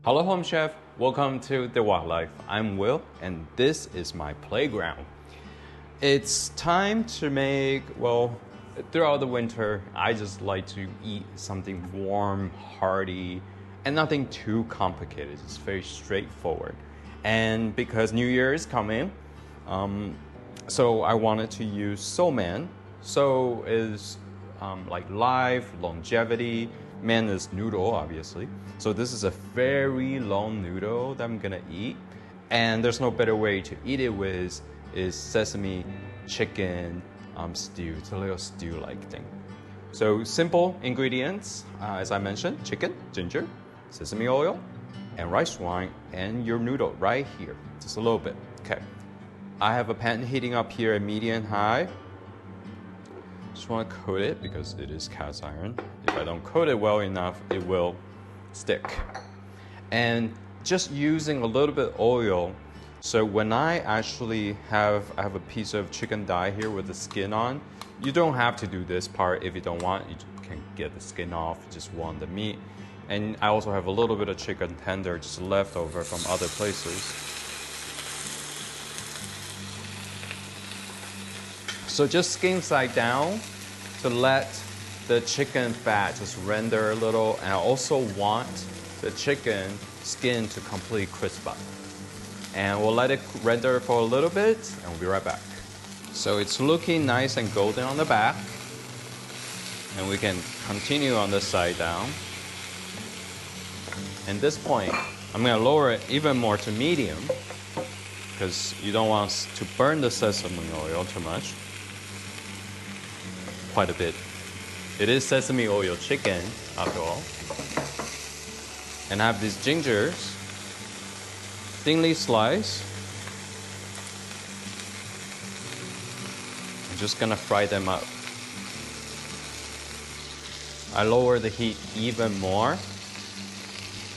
Hello Home Chef, welcome to The Wildlife. I'm Will and this is my playground. It's time to make, throughout the winter, I just like to eat something warm, hearty, and nothing too complicated. It's very straightforward. And because New Year is coming, so I wanted to use Somen. So is like life, longevity. Man is noodle, obviously. So this is a very long noodle that I'm gonna eat. And there's no better way to eat it with is sesame chicken stew. It's a little stew-like thing. So simple ingredients, as I mentioned, chicken, ginger, sesame oil, and rice wine, and your noodle right here. Just a little bit, okay. I have a pan heating up here at medium high. Just want to coat it because it is cast iron. If I don't coat it well enough, it will stick. And just using a little bit of oil. So when I actually have a piece of chicken thigh here with the skin on, you don't have to do this part if you don't want. You can get the skin off, you just want the meat. And I also have a little bit of chicken tender just left over from other places. So just skin side down to let the chicken fat just render a little, and I also want the chicken skin to completely crisp up. And we'll let it render for a little bit and we'll be right back. So it's looking nice and golden on the back, and we can continue on this side down. At this point, I'm going to lower it even more to medium because you don't want to burn the sesame oil too much. Quite a bit. It is sesame oil chicken, after all. And I have these gingers, thinly sliced. I'm just gonna fry them up. I lower the heat even more,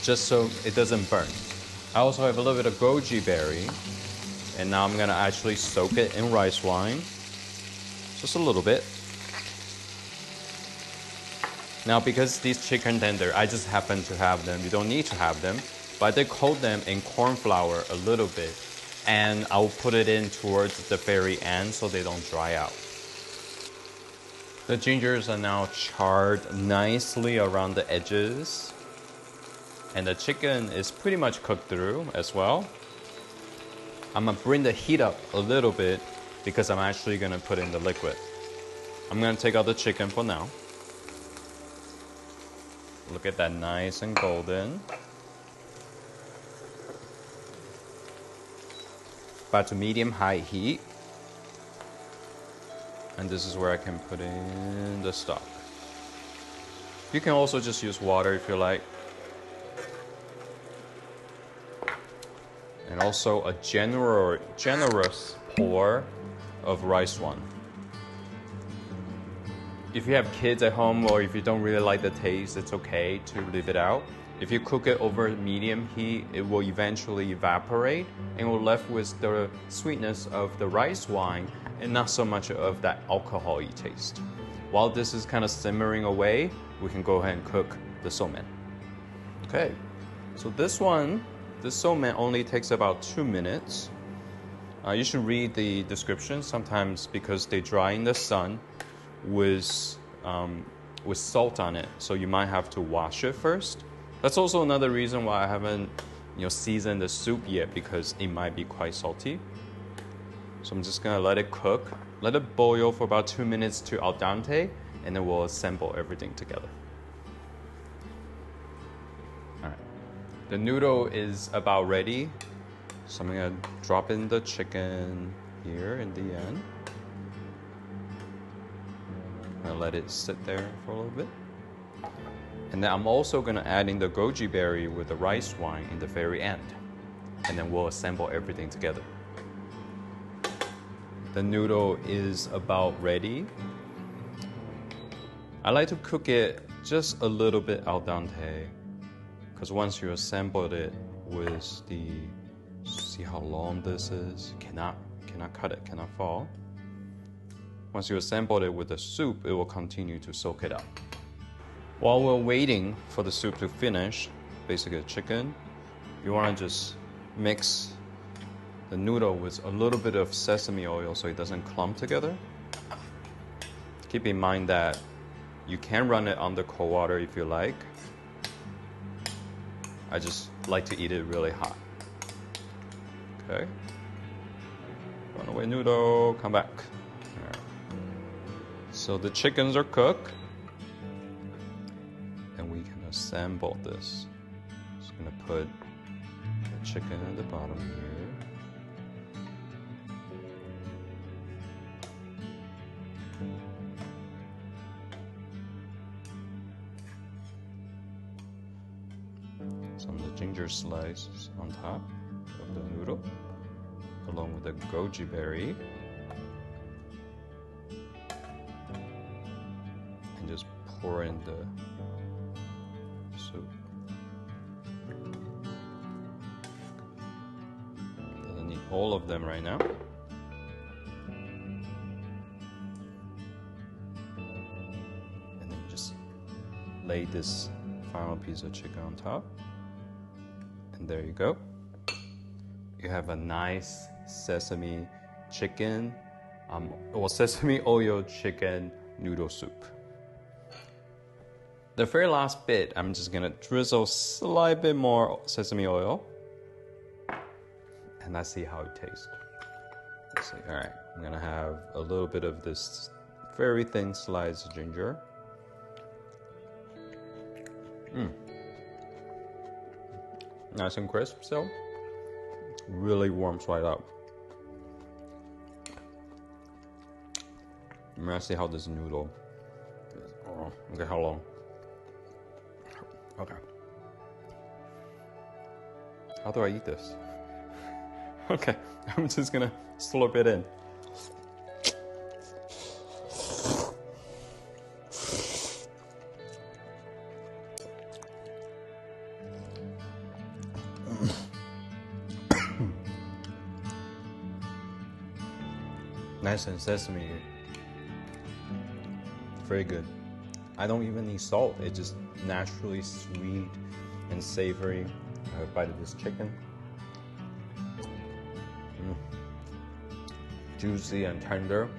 just so it doesn't burn. I also have a little bit of goji berry, and now I'm gonna actually soak it in rice wine, just a little bit. Now, because these chicken tender, I just happen to have them. You don't need to have them, but I did coat them in corn flour a little bit, and I'll put it in towards the very end so they don't dry out. The gingers are now charred nicely around the edges, and the chicken is pretty much cooked through as well. I'm gonna bring the heat up a little bit because I'm actually gonna put in the liquid. I'm gonna take out the chicken for now. Look at that, nice and golden. About to medium-high heat. And this is where I can put in the stock. You can also just use water if you like. And also a generous pour of rice wine. If you have kids at home or if you don't really like the taste, it's okay to leave it out. If you cook it over medium heat, it will eventually evaporate and we're left with the sweetness of the rice wine and not so much of that alcohol-y taste. While this is kind of simmering away, we can go ahead and cook the somen. Okay, so this somen only takes about 2 minutes. You should read the description sometimes because they dry in the sun with salt on it, so you might have to wash it first. That's also another reason why I haven't seasoned the soup yet, because it might be quite salty. So I'm just gonna let it cook, let it boil for about 2 minutes to al dente, and then we'll assemble everything together. All right, the noodle is about ready, so I'm gonna drop in the chicken here in the end. I'm gonna let it sit there for a little bit. And then I'm also gonna add in the goji berry with the rice wine in the very end. And then we'll assemble everything together. The noodle is about ready. I like to cook it just a little bit al dente, because once you assembled it with see how long this is? Cannot cut it, cannot fall. Once you assemble it with the soup, it will continue to soak it up. While we're waiting for the soup to finish, basically the chicken, you want to just mix the noodle with a little bit of sesame oil so it doesn't clump together. Keep in mind that you can run it under cold water if you like. I just like to eat it really hot. Okay. Run away noodle, come back. All right. So the chickens are cooked. And we can assemble this. Just gonna put the chicken at the bottom here. Some of the ginger slices on top of the noodle, along with the goji berry. And just pour in the soup. Doesn't need all of them right now. And then just lay this final piece of chicken on top. And there you go. You have a nice sesame chicken, sesame oil chicken noodle soup. The very last bit, I'm just gonna drizzle a slight bit more sesame oil. And let's see how it tastes. Let's see, all right. I'm gonna have a little bit of this very thin slice of ginger. Nice and crisp still. Really warms right up. I'm gonna see how this noodle is. Oh, okay, how long? Okay. How do I eat this? Okay, I'm just gonna slurp it in. Nice and sesame. Very good. I don't even need salt. It's just naturally sweet and savory. I have a bite of this chicken. Juicy and tender.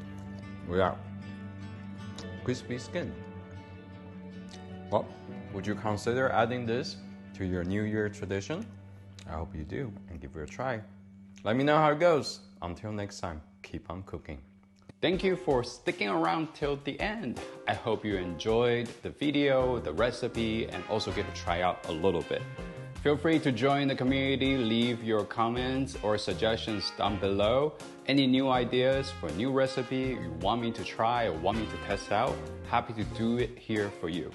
Without crispy skin. Well, would you consider adding this to your New Year tradition? I hope you do and give it a try. Let me know how it goes. Until next time, keep on cooking. Thank you for sticking around till the end. I hope you enjoyed the video, the recipe, and also get to try out a little bit. Feel free to join the community, leave your comments or suggestions down below. Any new ideas for a new recipe you want me to try or want me to test out, happy to do it here for you.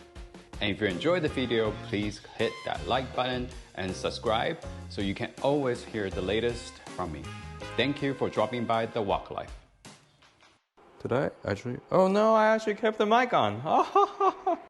And if you enjoyed the video, please hit that like button and subscribe so you can always hear the latest from me. Thank you for dropping by The Wok Life. Did I actually? Oh no, I actually kept the mic on.